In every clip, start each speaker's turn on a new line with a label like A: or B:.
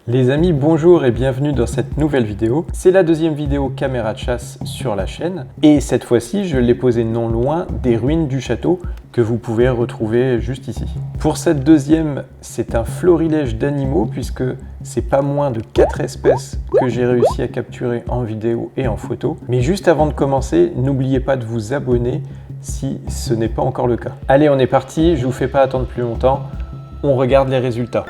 A: Les amis, bonjour et bienvenue dans cette nouvelle vidéo. C'est la deuxième vidéo caméra de chasse sur la chaîne et cette fois-ci je l'ai posée non loin des ruines du château que vous pouvez retrouver juste ici. Pour cette deuxième, c'est un florilège d'animaux puisque c'est pas moins de 4 espèces que j'ai réussi à capturer en vidéo et en photo. Mais juste avant de commencer, n'oubliez pas de vous abonner si ce n'est pas encore le cas. Allez, on est parti, je vous fais pas attendre plus longtemps, on regarde les résultats.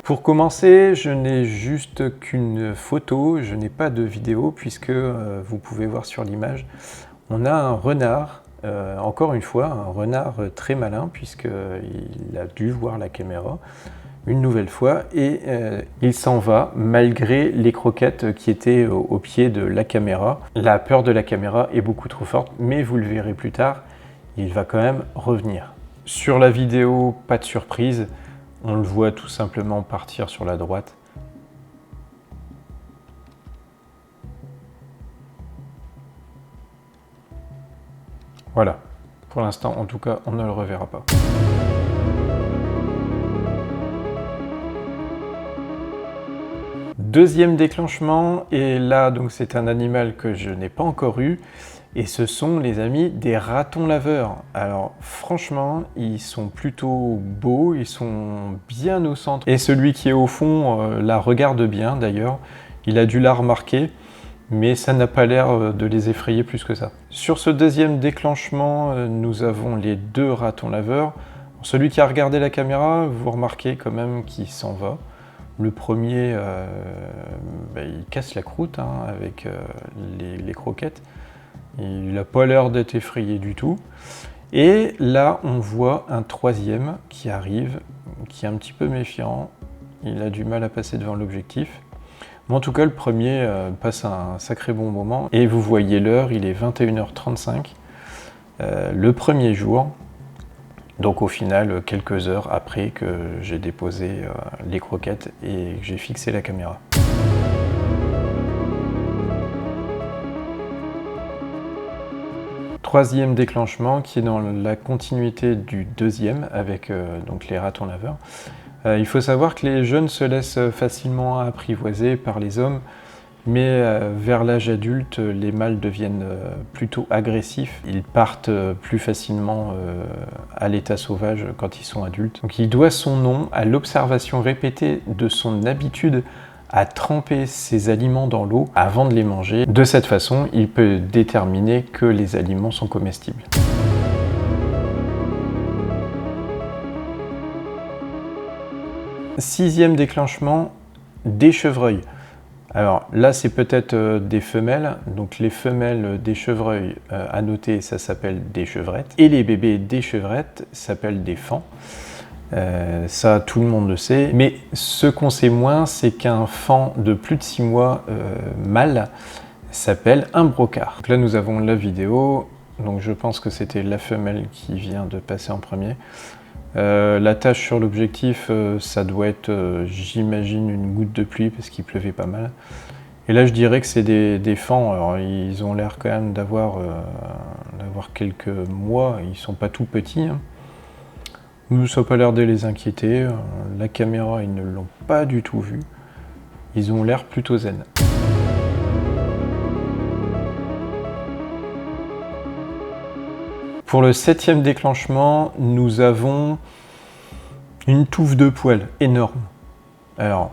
A: Pour commencer, je n'ai juste qu'une photo, je n'ai pas de vidéo puisque vous pouvez voir sur l'image, on a un renard, encore une fois, un renard très malin puisqu'il a dû voir la caméra une nouvelle fois et il s'en va malgré les croquettes qui étaient au pied de la caméra. La peur de la caméra est beaucoup trop forte, mais vous le verrez plus tard, il va quand même revenir. Sur la vidéo, pas de surprise. On le voit tout simplement partir sur la droite. Voilà. Pour l'instant, en tout cas, on ne le reverra pas. Deuxième déclenchement, et là, donc c'est un animal que je n'ai pas encore eu. Et ce sont, les amis, des ratons laveurs. Alors franchement, ils sont plutôt beaux, ils sont bien au centre. Et celui qui est au fond la regarde bien d'ailleurs. Il a dû la remarquer, mais ça n'a pas l'air de les effrayer plus que ça. Sur ce deuxième déclenchement, nous avons les deux ratons laveurs. Celui qui a regardé la caméra, vous remarquez quand même qu'il s'en va. Le premier, il casse la croûte avec les croquettes. Il n'a pas l'air d'être effrayé du tout. Et là, on voit un troisième qui arrive, qui est un petit peu méfiant. Il a du mal à passer devant l'objectif. Mais en tout cas, le premier passe un sacré bon moment. Et vous voyez l'heure, il est 21h35, le premier jour. Donc au final, quelques heures après que j'ai déposé les croquettes et que j'ai fixé la caméra. Troisième déclenchement qui est dans la continuité du deuxième avec donc les ratons laveurs. Il faut savoir que les jeunes se laissent facilement apprivoiser par les hommes, mais vers l'âge adulte, les mâles deviennent plutôt agressifs. Ils partent plus facilement à l'état sauvage quand ils sont adultes. Donc il doit son nom à l'observation répétée de son habitude à tremper ses aliments dans l'eau avant de les manger. De cette façon, il peut déterminer que les aliments sont comestibles. Sixième déclenchement, des chevreuils. Alors là, c'est peut-être des femelles. Donc les femelles des chevreuils, à noter, ça s'appelle des chevrettes. Et les bébés des chevrettes s'appellent des faons. Ça, tout le monde le sait. Mais ce qu'on sait moins, c'est qu'un faon de plus de 6 mois mâle s'appelle un brocard. Donc là, nous avons la vidéo. Donc je pense que c'était la femelle qui vient de passer en premier. La tache sur l'objectif, ça doit être, j'imagine, une goutte de pluie parce qu'il pleuvait pas mal. Et là, je dirais que c'est des faons. Alors, ils ont l'air quand même d'avoir quelques mois. Ils sont pas tout petits. Ça n'a pas l'air de les inquiéter. La caméra, ils ne l'ont pas du tout vu. Ils ont l'air plutôt zen. Pour le septième déclenchement, nous avons une touffe de poils énorme. Alors,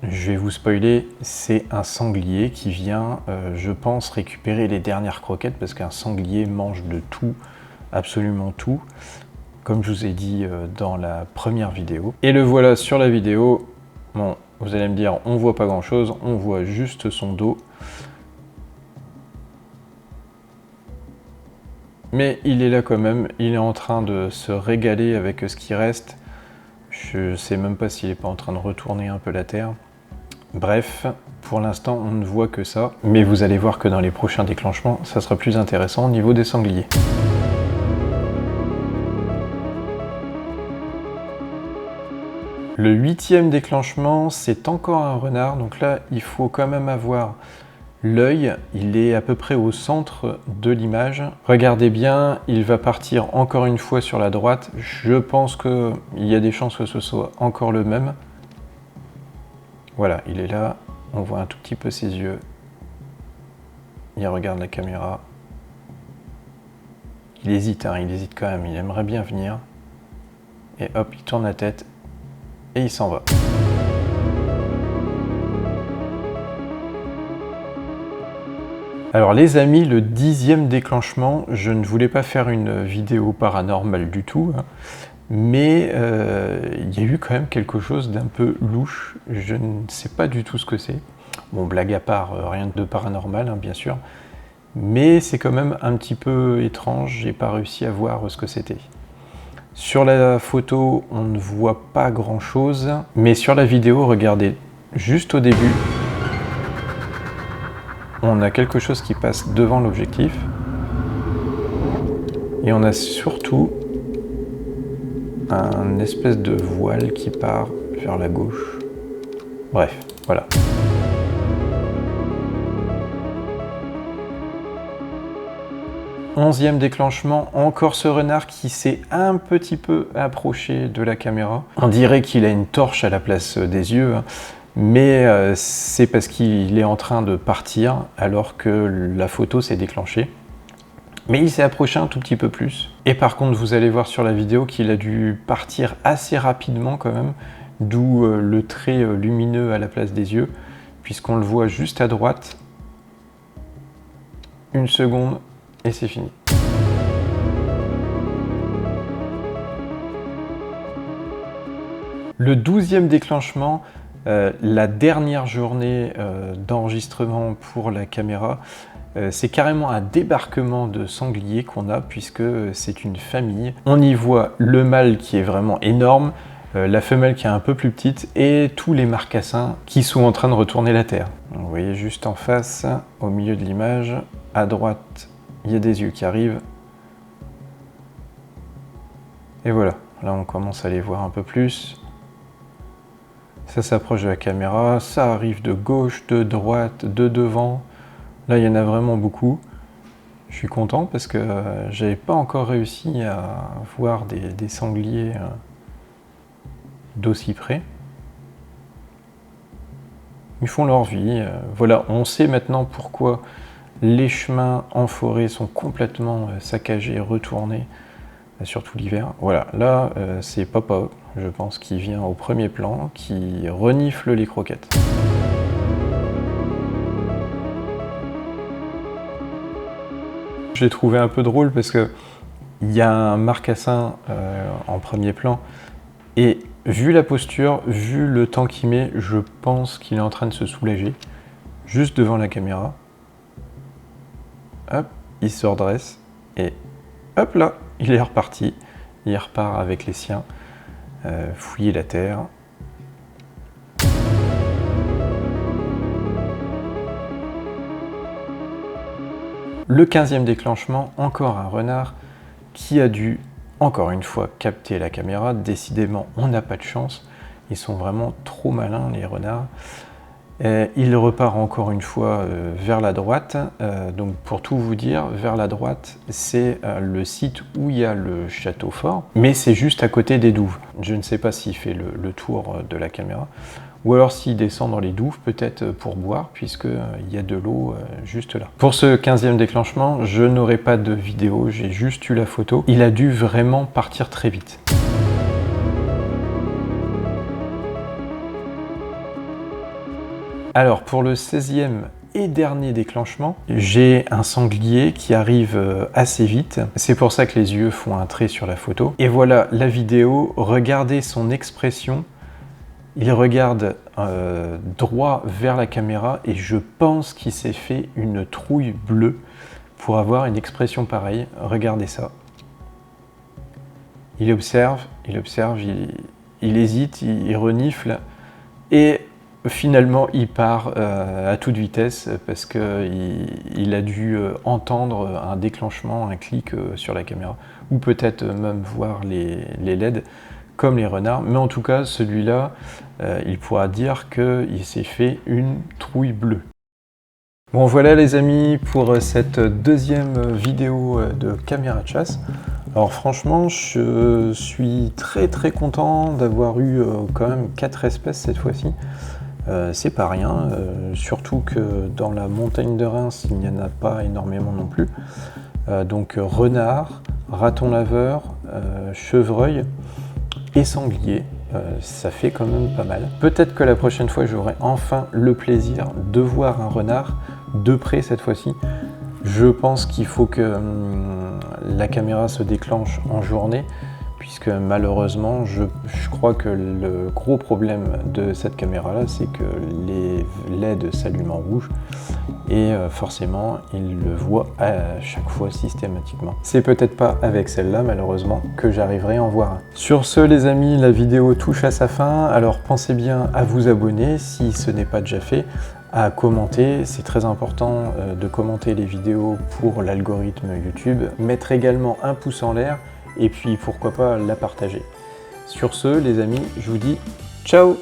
A: je vais vous spoiler, c'est un sanglier qui vient, je pense, récupérer les dernières croquettes parce qu'un sanglier mange de tout, absolument tout. Comme je vous ai dit dans la première vidéo. Et le voilà sur la vidéo. Bon, vous allez me dire, on voit pas grand chose, on voit juste son dos. Mais il est là quand même, il est en train de se régaler avec ce qui reste. Je sais même pas s'il est pas en train de retourner un peu la terre. Bref, Pour l'instant, on ne voit que ça, mais vous allez voir que dans les prochains déclenchements, ça sera plus intéressant au niveau des sangliers. Le 8e déclenchement, c'est encore un renard, donc là, il faut quand même avoir l'œil, il est à peu près au centre de l'image. Regardez bien, il va partir encore une fois sur la droite. Je pense qu'il y a des chances que ce soit encore le même. Voilà, il est là, on voit un tout petit peu ses yeux. Il regarde la caméra. Il hésite, hein, il hésite quand même, il aimerait bien venir. Et hop, il tourne la tête et il s'en va. Alors les amis, le 10e déclenchement, je ne voulais pas faire une vidéo paranormale du tout, hein, mais il y a eu quand même quelque chose d'un peu louche, je ne sais pas du tout ce que c'est. Bon, blague à part, rien de paranormal, hein, bien sûr, mais c'est quand même un petit peu étrange, j'ai pas réussi à voir ce que c'était. Sur la photo, on ne voit pas grand chose, mais sur la vidéo, regardez, juste au début, on a quelque chose qui passe devant l'objectif et on a surtout un espèce de voile qui part vers la gauche. Bref, voilà. Onzième déclenchement, encore ce renard qui s'est un petit peu approché de la caméra. On dirait qu'il a une torche à la place des yeux, hein. Mais c'est parce qu'il est en train de partir alors que la photo s'est déclenchée. Mais il s'est approché un tout petit peu plus. Et par contre, vous allez voir sur la vidéo qu'il a dû partir assez rapidement quand même, d'où le trait lumineux à la place des yeux, puisqu'on le voit juste à droite. Une seconde et c'est fini. Le 12e déclenchement, la dernière journée d'enregistrement pour la caméra, c'est carrément un débarquement de sangliers qu'on a puisque c'est une famille. On y voit le mâle qui est vraiment énorme, la femelle qui est un peu plus petite et tous les marcassins qui sont en train de retourner la terre. Vous voyez juste en face, au milieu de l'image, à droite, il y a des yeux qui arrivent. Et voilà, là on commence à les voir un peu plus. Ça s'approche de la caméra, ça arrive de gauche, de droite, de devant. Là, il y en a vraiment beaucoup. Je suis content parce que j'avais pas encore réussi à voir des sangliers d'aussi près. Ils font leur vie. Voilà, on sait maintenant pourquoi les chemins en forêt sont complètement saccagés, retournés, surtout l'hiver. Voilà, là, c'est Papa, je pense, qui vient au premier plan, qui renifle les croquettes. Je l'ai trouvé un peu drôle parce que il y a un marcassin en premier plan et vu la posture, vu le temps qu'il met, je pense qu'il est en train de se soulager juste devant la caméra. Hop, il se redresse et hop là, il est reparti. Il repart avec les siens fouiller la terre. Le 15e déclenchement, encore un renard qui a dû, encore une fois, capter la caméra. Décidément, on n'a pas de chance. Ils sont vraiment trop malins, les renards. Il repart encore une fois vers la droite. Donc pour tout vous dire, vers la droite, c'est le site où il y a le château fort, mais c'est juste à côté des douves. Je ne sais pas s'il fait le tour de la caméra, ou alors s'il descend dans les douves, peut-être pour boire, puisqu'il y a de l'eau juste là. Pour ce 15e déclenchement, je n'aurai pas de vidéo, j'ai juste eu la photo. Il a dû vraiment partir très vite. Alors pour le 16e et dernier déclenchement, j'ai un sanglier qui arrive assez vite. C'est pour ça que les yeux font un trait sur la photo. Et voilà la vidéo, regardez son expression. Il regarde droit vers la caméra et je pense qu'il s'est fait une trouille bleue pour avoir une expression pareille. Regardez ça. Il observe, il hésite, il renifle et finalement il part à toute vitesse parce qu'il a dû entendre un déclenchement, un clic sur la caméra, ou peut-être même voir les LED comme les renards, mais en tout cas celui-là, il pourra dire qu'il s'est fait une trouille bleue. Bon voilà les amis pour cette deuxième vidéo de caméra de chasse. Alors franchement je suis très content d'avoir eu quand même 4 espèces cette fois-ci. C'est pas rien, surtout que dans la montagne de Reims il n'y en a pas énormément non plus. Donc renard, raton laveur, chevreuil et sanglier. Ça fait quand même pas mal. Peut-être que la prochaine fois j'aurai enfin le plaisir de voir un renard de près cette fois-ci. Je pense qu'il faut que la caméra se déclenche en journée, puisque malheureusement je crois que le gros problème de cette caméra là c'est que les LED s'allument en rouge et forcément il le voit à chaque fois systématiquement. C'est peut-être pas avec celle-là malheureusement que j'arriverai à en voir un. Sur ce les amis, la vidéo touche à sa fin, alors pensez bien à vous abonner si ce n'est pas déjà fait, à commenter, c'est très important de commenter les vidéos pour l'algorithme YouTube, mettre également un pouce en l'air et puis pourquoi pas la partager. Sur ce les amis, je vous dis ciao!